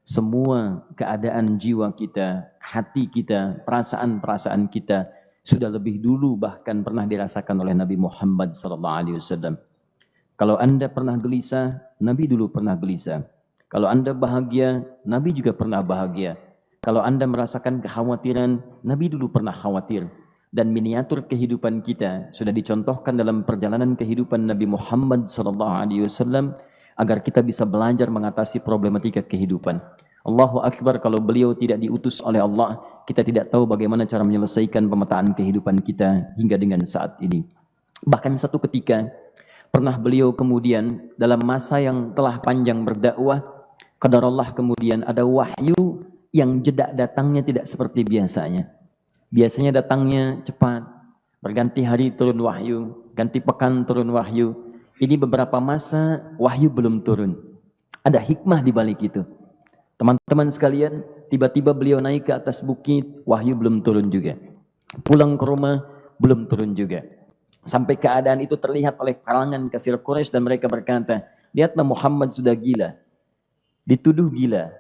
semua keadaan jiwa kita, hati kita, perasaan-perasaan kita sudah lebih dulu bahkan pernah dirasakan oleh Nabi Muhammad SAW. Kalau Anda pernah gelisah, Nabi dulu pernah gelisah. Kalau Anda bahagia, Nabi juga pernah bahagia. Kalau Anda merasakan kekhawatiran, Nabi dulu pernah khawatir. Dan miniatur kehidupan kita sudah dicontohkan dalam perjalanan kehidupan Nabi Muhammad SAW agar kita bisa belajar mengatasi problematika kehidupan. Allahu Akbar, kalau beliau tidak diutus oleh Allah, kita tidak tahu bagaimana cara menyelesaikan pemetaan kehidupan kita hingga dengan saat ini. Bahkan satu ketika, pernah beliau kemudian dalam masa yang telah panjang berdakwah, qadarullah kemudian ada wahyu yang jeda datangnya tidak seperti biasanya. Biasanya datangnya cepat, berganti hari turun wahyu, ganti pekan turun wahyu. Ini beberapa masa wahyu belum turun. Ada hikmah di balik itu. Teman-teman sekalian, tiba-tiba beliau naik ke atas bukit, wahyu belum turun juga. Pulang ke rumah, belum turun juga. Sampai keadaan itu terlihat oleh kalangan kafir Quraisy dan mereka berkata, lihatlah Muhammad sudah gila. Dituduh gila.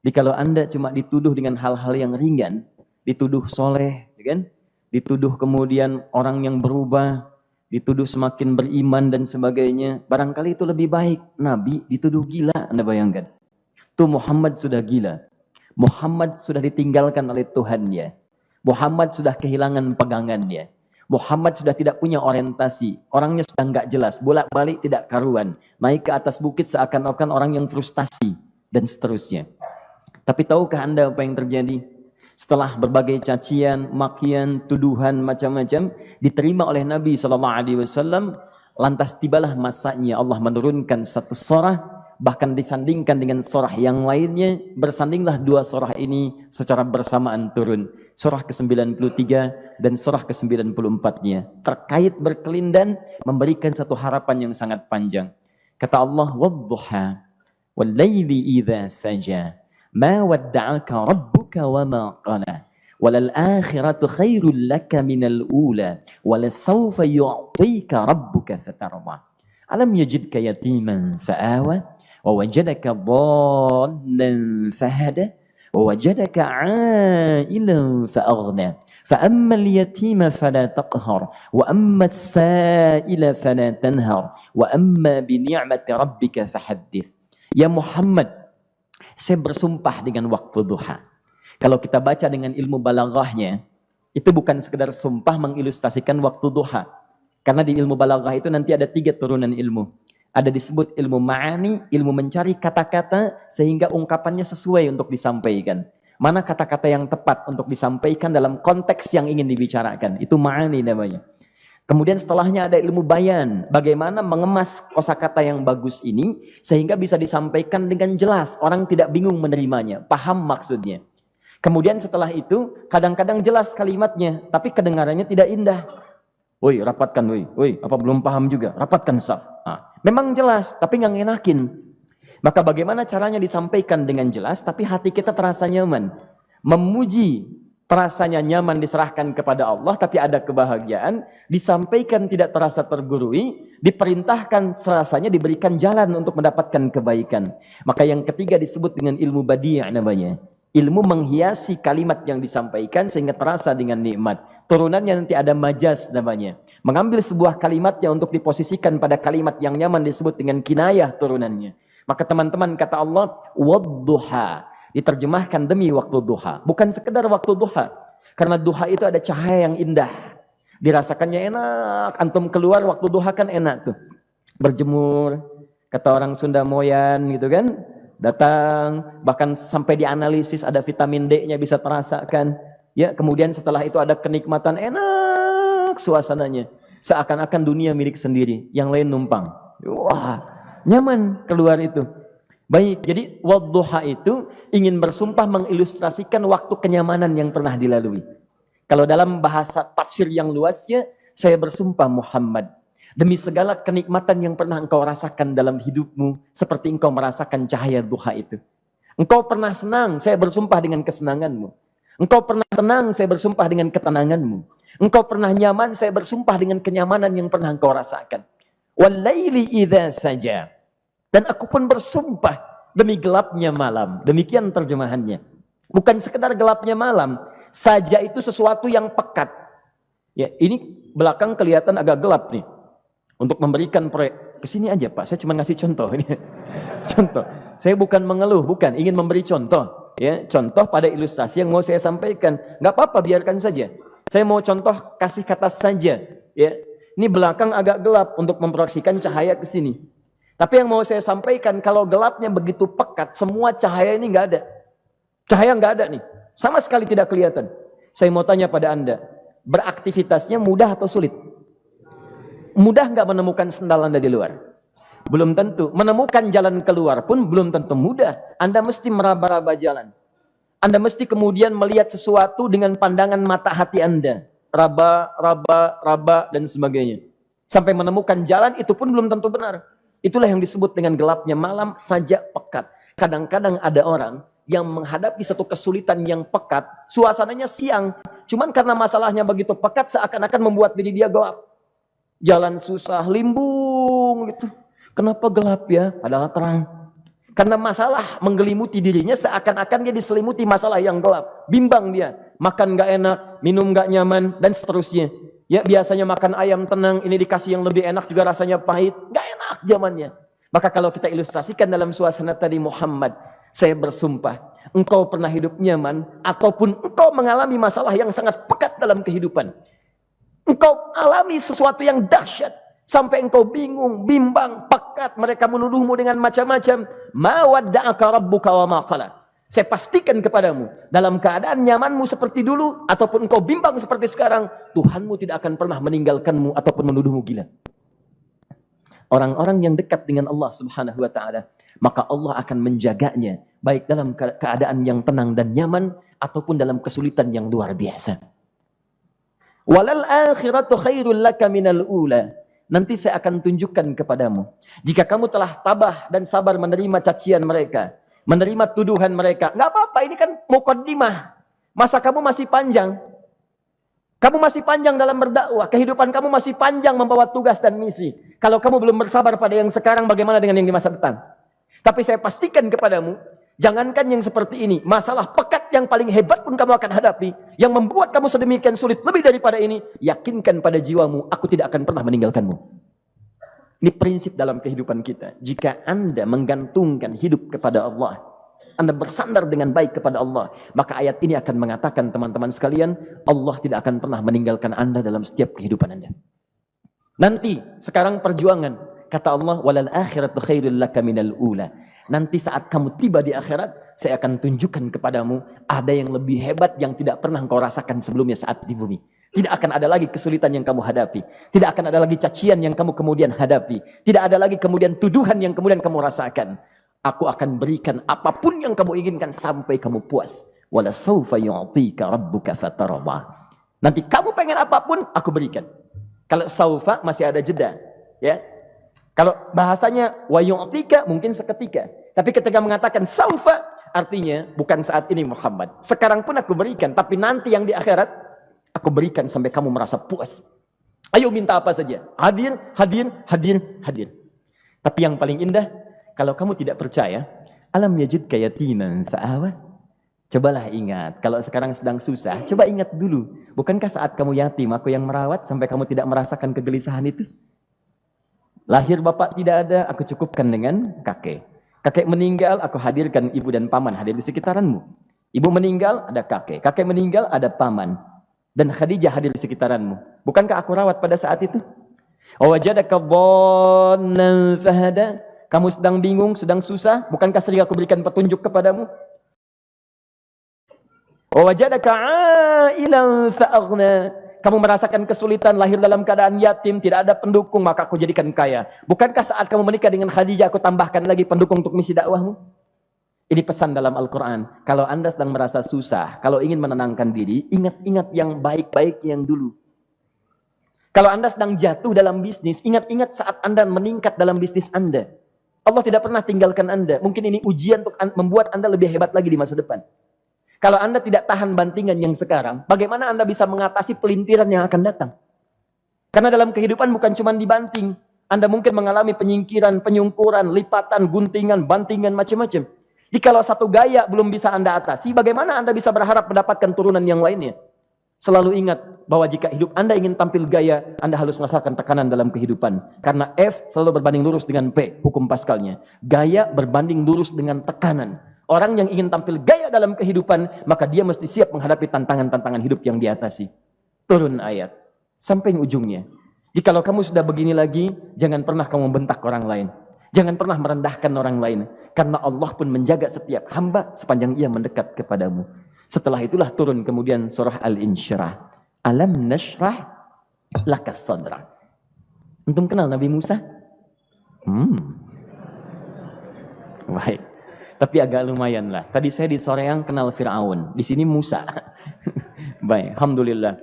Jadi kalau Anda cuma dituduh dengan hal-hal yang ringan, dituduh soleh, kan? Dituduh kemudian orang yang berubah, dituduh semakin beriman dan sebagainya, barangkali itu lebih baik. Nabi dituduh gila, Anda bayangkan. Tuh Muhammad sudah gila. Muhammad sudah ditinggalkan oleh Tuhannya. Muhammad sudah kehilangan pegangannya. Muhammad sudah tidak punya orientasi. Orangnya sudah nggak jelas, bolak-balik tidak karuan. Naik ke atas bukit seakan-akan orang yang frustasi dan seterusnya. Tapi tahukah Anda apa yang terjadi? Setelah berbagai cacian, makian, tuduhan macam-macam diterima oleh Nabi SAW, lantas tibalah masanya Allah menurunkan satu surah, bahkan disandingkan dengan surah yang lainnya, bersandinglah dua surah ini secara bersamaan turun. Surah ke-93 dan surah ke-94-nya terkait berkelindan, memberikan satu harapan yang sangat panjang. Kata Allah, "Wadduha wal-laili idza saja, ma wadda'aka rabbuka wa ma qala, walal akhiratu khairul laka minal ula, walasawfa yu'tika rabbuka fatarda. Alam yajidka yatiman fa'awa, wa wajadaka dhallan fahada, wa wajadaka 'ailan fa'aghna. Fa'amma al-yatima fala taqhar, wa amma as-sa'ila fala tanhar, wa amma bi ni'mati rabbika fahaddits." Ya Muhammad, saya bersumpah dengan waktu duha. Kalau kita baca dengan ilmu balaghahnya, itu bukan sekedar sumpah mengilustrasikan waktu duha. Karena di ilmu balaghah itu nanti ada 3 turunan ilmu. Ada disebut ilmu ma'ani, ilmu mencari kata-kata sehingga ungkapannya sesuai untuk disampaikan. Mana kata-kata yang tepat untuk disampaikan dalam konteks yang ingin dibicarakan. Itu ma'ani namanya. Kemudian setelahnya ada ilmu bayan, bagaimana mengemas kosakata yang bagus ini sehingga bisa disampaikan dengan jelas, orang tidak bingung menerimanya, paham maksudnya. Kemudian setelah itu kadang-kadang jelas kalimatnya, tapi kedengarannya tidak indah. Woi, rapatkan, woi, apa belum paham juga? Rapatkan saf. Nah, memang jelas, tapi nggak ngenakin. Maka bagaimana caranya disampaikan dengan jelas, tapi hati kita terasa nyaman, memuji. Terasanya nyaman diserahkan kepada Allah, tapi ada kebahagiaan, disampaikan tidak terasa tergurui, diperintahkan serasanya diberikan jalan untuk mendapatkan kebaikan. Maka yang ketiga disebut dengan ilmu badi' namanya. Ilmu menghiasi kalimat yang disampaikan sehingga terasa dengan nikmat. Turunannya nanti ada majaz namanya. Mengambil sebuah kalimatnya untuk diposisikan pada kalimat yang nyaman disebut dengan kinayah turunannya. Maka teman-teman kata Allah, wadduha. Diterjemahkan demi waktu duha. Bukan sekedar waktu duha. Karena duha itu ada cahaya yang indah. Dirasakannya enak. Antum keluar waktu duha kan enak tuh. Berjemur. Kata orang Sunda moyan gitu kan. Datang. Bahkan sampai dianalisis ada vitamin D-nya bisa terasakan. Ya, kemudian setelah itu ada kenikmatan enak suasananya. Seakan-akan dunia milik sendiri. Yang lain numpang. Wah, nyaman keluar itu. Baik, jadi wadduha itu ingin bersumpah mengilustrasikan waktu kenyamanan yang pernah dilalui. Kalau dalam bahasa tafsir yang luasnya, saya bersumpah Muhammad, demi segala kenikmatan yang pernah engkau rasakan dalam hidupmu, seperti engkau merasakan cahaya duha itu. Engkau pernah senang, saya bersumpah dengan kesenanganmu. Engkau pernah tenang, saya bersumpah dengan ketenanganmu. Engkau pernah nyaman, saya bersumpah dengan kenyamanan yang pernah engkau rasakan. Wal laili idza saja. Dan aku pun bersumpah demi gelapnya malam. Demikian terjemahannya. Bukan sekedar gelapnya malam, saja itu sesuatu yang pekat. Ya, ini belakang kelihatan agak gelap nih. Untuk memberikan proyek, kesini aja Pak, saya cuma ngasih contoh ini. Contoh. Saya bukan mengeluh, bukan, ingin memberi contoh. Ya, contoh pada ilustrasi yang mau saya sampaikan. Nggak apa-apa, biarkan saja. Saya mau contoh kasih kata saja. Ya, ini belakang agak gelap untuk memproyeksikan cahaya ke sini. Tapi yang mau saya sampaikan, kalau gelapnya begitu pekat, semua cahaya ini nggak ada. Cahaya nggak ada nih, sama sekali tidak kelihatan. Saya mau tanya pada Anda, beraktivitasnya mudah atau sulit? Mudah nggak menemukan sendal Anda di luar? Belum tentu. Menemukan jalan keluar pun belum tentu mudah. Anda mesti meraba-raba jalan. Anda mesti kemudian melihat sesuatu dengan pandangan mata hati Anda. Raba, dan sebagainya. Sampai menemukan jalan itu pun belum tentu benar. Itulah yang disebut dengan gelapnya malam saja pekat. Kadang-kadang ada orang yang menghadapi satu kesulitan yang pekat, suasananya siang. Cuman karena masalahnya begitu pekat, seakan-akan membuat diri dia gelap. Jalan susah, limbung gitu. Kenapa gelap ya? Padahal terang. Karena masalah menggelimuti dirinya, seakan-akan dia diselimuti masalah yang gelap. Bimbang dia. Makan gak enak, minum gak nyaman, dan seterusnya. Ya, biasanya makan ayam tenang, ini dikasih yang lebih enak juga rasanya pahit. Gak enak zamannya. Maka kalau kita ilustrasikan dalam suasana tadi Muhammad, saya bersumpah, engkau pernah hidup nyaman, ataupun engkau mengalami masalah yang sangat pekat dalam kehidupan. Engkau alami sesuatu yang dahsyat, sampai engkau bingung, bimbang, pekat, mereka menuduhmu dengan macam-macam. Ma wadda'aka rabbuka wa ma qala. Saya pastikan kepadamu, dalam keadaan nyamanmu seperti dulu, ataupun engkau bimbang seperti sekarang, Tuhanmu tidak akan pernah meninggalkanmu ataupun menuduhmu gila. Orang-orang yang dekat dengan Allah Subhanahu wa Ta'ala, maka Allah akan menjaganya, baik dalam keadaan yang tenang dan nyaman, ataupun dalam kesulitan yang luar biasa. Walal akhiratu khairul laka minal ula. Nanti saya akan tunjukkan kepadamu, jika kamu telah tabah dan sabar menerima cacian mereka, menerima tuduhan mereka, nggak apa-apa, ini kan muqaddimah. Masa kamu masih panjang. Kamu masih panjang dalam berdakwah, kehidupan kamu masih panjang membawa tugas dan misi. Kalau kamu belum bersabar pada yang sekarang, bagaimana dengan yang di masa depan? Tapi saya pastikan kepadamu, jangankan yang seperti ini, masalah pekat yang paling hebat pun kamu akan hadapi, yang membuat kamu sedemikian sulit lebih daripada ini, yakinkan pada jiwamu, aku tidak akan pernah meninggalkanmu. Ini prinsip dalam kehidupan kita. Jika Anda menggantungkan hidup kepada Allah, Anda bersandar dengan baik kepada Allah, maka ayat ini akan mengatakan, teman-teman sekalian, Allah tidak akan pernah meninggalkan Anda dalam setiap kehidupan Anda. Nanti, sekarang perjuangan, kata Allah, walal akhiratu khairul laka minal ula. Nanti saat kamu tiba di akhirat, saya akan tunjukkan kepadamu, ada yang lebih hebat yang tidak pernah engkau rasakan sebelumnya saat di bumi. Tidak akan ada lagi kesulitan yang kamu hadapi. Tidak akan ada lagi cacian yang kamu kemudian hadapi. Tidak ada lagi kemudian tuduhan yang kemudian kamu rasakan. Aku akan berikan apapun yang kamu inginkan sampai kamu puas. Wala sawfa yu'tika rabbuka fatardah. Nanti kamu pengen apapun, aku berikan. Kalau saufa masih ada jeda, ya. Kalau bahasanya wa yu'tika mungkin seketika. Tapi ketika mengatakan saufa, artinya bukan saat ini Muhammad. Sekarang pun aku berikan, tapi nanti yang di akhirat aku berikan sampai kamu merasa puas. Ayo minta apa saja. Hadir, hadir, hadir, hadir. Tapi yang paling indah, kalau kamu tidak percaya, alam yajidka yatiman sa'awa. Cobalah ingat, kalau sekarang sedang susah, coba ingat dulu. Bukankah saat kamu yatim, aku yang merawat sampai kamu tidak merasakan kegelisahan itu? Lahir bapak tidak ada, aku cukupkan dengan kakek. Kakek meninggal, aku hadirkan ibu dan paman hadir di sekitaranmu. Ibu meninggal, ada kakek. Kakek meninggal, ada paman. Dan Khadijah hadir di sekitaranmu. Bukankah aku rawat pada saat itu? Wajadaka dhallan fahada. Kamu sedang bingung, sedang susah, bukankah sering aku berikan petunjuk kepadamu? Wajadaka ailan fa'aghna. Kamu merasakan kesulitan, lahir dalam keadaan yatim, tidak ada pendukung, maka aku jadikan kaya. Bukankah saat kamu menikah dengan Khadijah, aku tambahkan lagi pendukung untuk misi dakwahmu? Ini pesan dalam Al-Quran. Kalau Anda sedang merasa susah, kalau ingin menenangkan diri, ingat-ingat yang baik-baik yang dulu. Kalau Anda sedang jatuh dalam bisnis, ingat-ingat saat Anda meningkat dalam bisnis Anda. Allah tidak pernah tinggalkan Anda. Mungkin ini ujian untuk membuat Anda lebih hebat lagi di masa depan. Kalau Anda tidak tahan bantingan yang sekarang, bagaimana Anda bisa mengatasi pelintiran yang akan datang? Karena dalam kehidupan bukan cuma dibanting. Anda mungkin mengalami penyingkiran, penyungkuran, lipatan, guntingan, bantingan, macam-macam. Jikalau satu gaya belum bisa Anda atasi, bagaimana Anda bisa berharap mendapatkan turunan yang lainnya? Selalu ingat bahwa jika hidup Anda ingin tampil gaya, Anda harus merasakan tekanan dalam kehidupan. Karena F selalu berbanding lurus dengan P, hukum Pascalnya. Gaya berbanding lurus dengan tekanan. Orang yang ingin tampil gaya dalam kehidupan, maka dia mesti siap menghadapi tantangan-tantangan hidup yang diatasi. Turun ayat. Sampai ujungnya. Jikalau kamu sudah begini lagi, jangan pernah kamu membentak orang lain. Jangan pernah merendahkan orang lain. Karena Allah pun menjaga setiap hamba sepanjang ia mendekat kepadamu. Setelah itulah turun kemudian surah Al-Insyirah. Alam nashrah lakas sadra. Antum kenal Nabi Musa? Baik. Tapi agak lumayan lah. Tadi saya di Soreang kenal Fir'aun. Di sini Musa. Baik, alhamdulillah.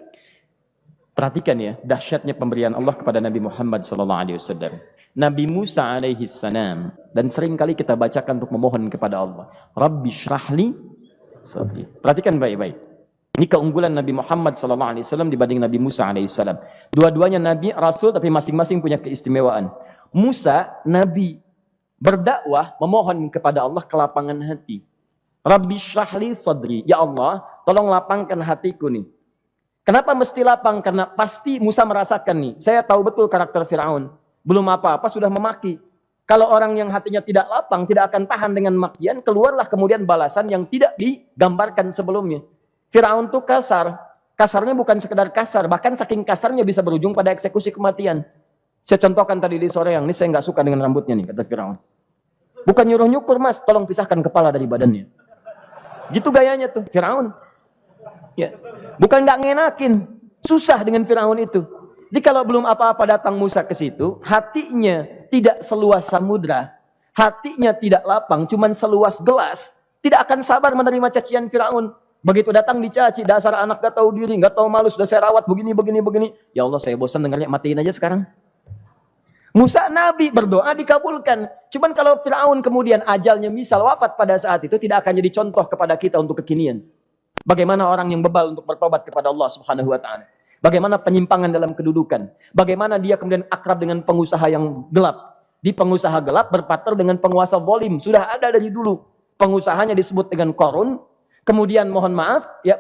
Perhatikan ya, dahsyatnya pemberian Allah kepada Nabi Muhammad SAW. Nabi Musa alaihi salam, dan sering kali kita bacakan untuk memohon kepada Allah. Rabbi syrahli sadri. Perhatikan baik-baik. Ini keunggulan Nabi Muhammad SAW dibanding Nabi Musa alaihissalam. Dua-duanya Nabi, Rasul, tapi masing-masing punya keistimewaan. Musa, Nabi, berdakwah, memohon kepada Allah kelapangan hati. Rabbi syrahli sadri. Ya Allah, tolong lapangkan hatiku nih. Kenapa mesti lapang? Karena pasti Musa merasakan nih. Saya tahu betul karakter Fir'aun. Belum apa-apa sudah memaki. Kalau orang yang hatinya tidak lapang, tidak akan tahan dengan makian, keluarlah kemudian balasan yang tidak digambarkan sebelumnya. Fir'aun itu kasar. Kasarnya bukan sekedar kasar, bahkan saking kasarnya bisa berujung pada eksekusi kematian. Saya contohkan tadi di sore yang ini, saya nggak suka dengan rambutnya nih, kata Fir'aun. Bukan nyuruh nyukur mas, tolong pisahkan kepala dari badannya. Gitu gayanya tuh, Fir'aun. Ya. Bukan nggak ngenakin, susah dengan Fir'aun itu. Jadi kalau belum apa-apa datang Musa ke situ, hatinya tidak seluas samudra, hatinya tidak lapang, cuman seluas gelas, tidak akan sabar menerima cacian Fir'aun. Begitu datang dicaci, dasar anak gak tahu diri, gak tahu malu, sudah saya rawat begini. Ya Allah, saya bosan dengarnya, matiin aja sekarang. Musa Nabi berdoa dikabulkan. Cuman kalau Fir'aun kemudian ajalnya misal wafat pada saat itu, tidak akan jadi contoh kepada kita untuk kekinian. Bagaimana orang yang bebal untuk bertobat kepada Allah Subhanahu wa ta'ala. Bagaimana penyimpangan dalam kedudukan. Bagaimana dia kemudian akrab dengan pengusaha yang gelap. Di pengusaha gelap berpartner dengan penguasa zalim. Sudah ada dari dulu. Pengusahanya disebut dengan Qarun. Kemudian mohon maaf, ya,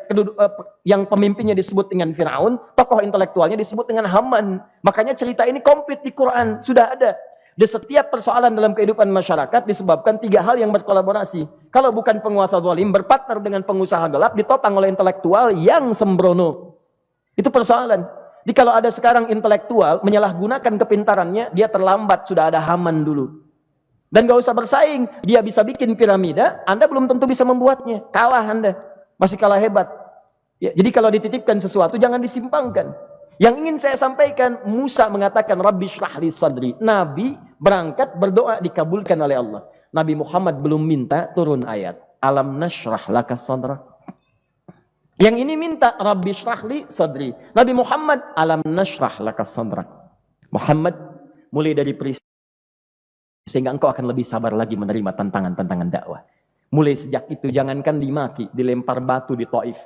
yang pemimpinnya disebut dengan Fir'aun. Tokoh intelektualnya disebut dengan Haman. Makanya cerita ini komplit di Quran. Sudah ada. Di setiap persoalan dalam kehidupan masyarakat disebabkan tiga hal yang berkolaborasi. Kalau bukan penguasa zalim, berpartner dengan pengusaha gelap, ditopang oleh intelektual yang sembrono. Itu persoalan. Jadi kalau ada sekarang intelektual menyalahgunakan kepintarannya, dia terlambat, sudah ada Haman dulu. Dan gak usah bersaing, dia bisa bikin piramida, Anda belum tentu bisa membuatnya. Kalah Anda, masih kalah hebat. Ya, jadi kalau dititipkan sesuatu, jangan disimpangkan. Yang ingin saya sampaikan, Musa mengatakan, Rabbi syrahli sadri. Nabi berangkat berdoa dikabulkan oleh Allah. Nabi Muhammad belum minta turun ayat. Alam nashrah laka sadrak. Yang ini minta Rabbi syrahli sadri. Nabi Muhammad alam nashrah laka sadrak. Muhammad mulai dari peristiwa sehingga engkau akan lebih sabar lagi menerima tantangan-tantangan dakwah. Mulai sejak itu jangankan dimaki, dilempar batu di Taif.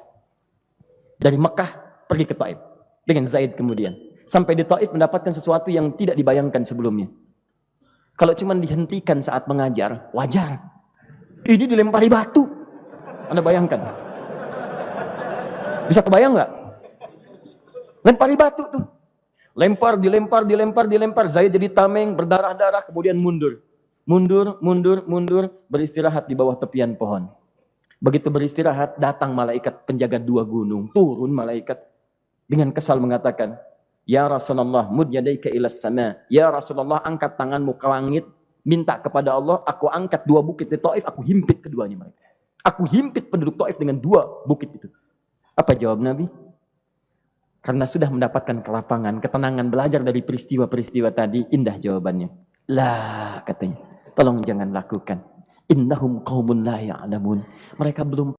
Dari Mekah pergi ke Taif dengan Zaid kemudian. Sampai di Taif mendapatkan sesuatu yang tidak dibayangkan sebelumnya. Kalau cuma dihentikan saat mengajar, wajar. Ini dilempari batu. Anda bayangkan? Bisa kebayang nggak? Lempari batu tuh. Lempar, dilempar. Zaid jadi tameng, berdarah-darah, kemudian mundur. Mundur, beristirahat di bawah tepian pohon. Begitu beristirahat, datang malaikat penjaga dua gunung. Turun malaikat dengan kesal mengatakan, Ya Rasulullah, mud yadaika ilas sama. Ya Rasulullah, angkat tanganmu ke langit. Minta kepada Allah, aku angkat dua bukit di Taif, aku himpit keduanya mereka. Aku himpit penduduk Taif dengan dua bukit itu. Apa jawab Nabi? Karena sudah mendapatkan kelapangan, ketenangan, belajar dari peristiwa-peristiwa tadi, indah jawabannya. Lah, katanya, tolong jangan lakukan. Innahum qaumun la ya'lamun. Mereka belum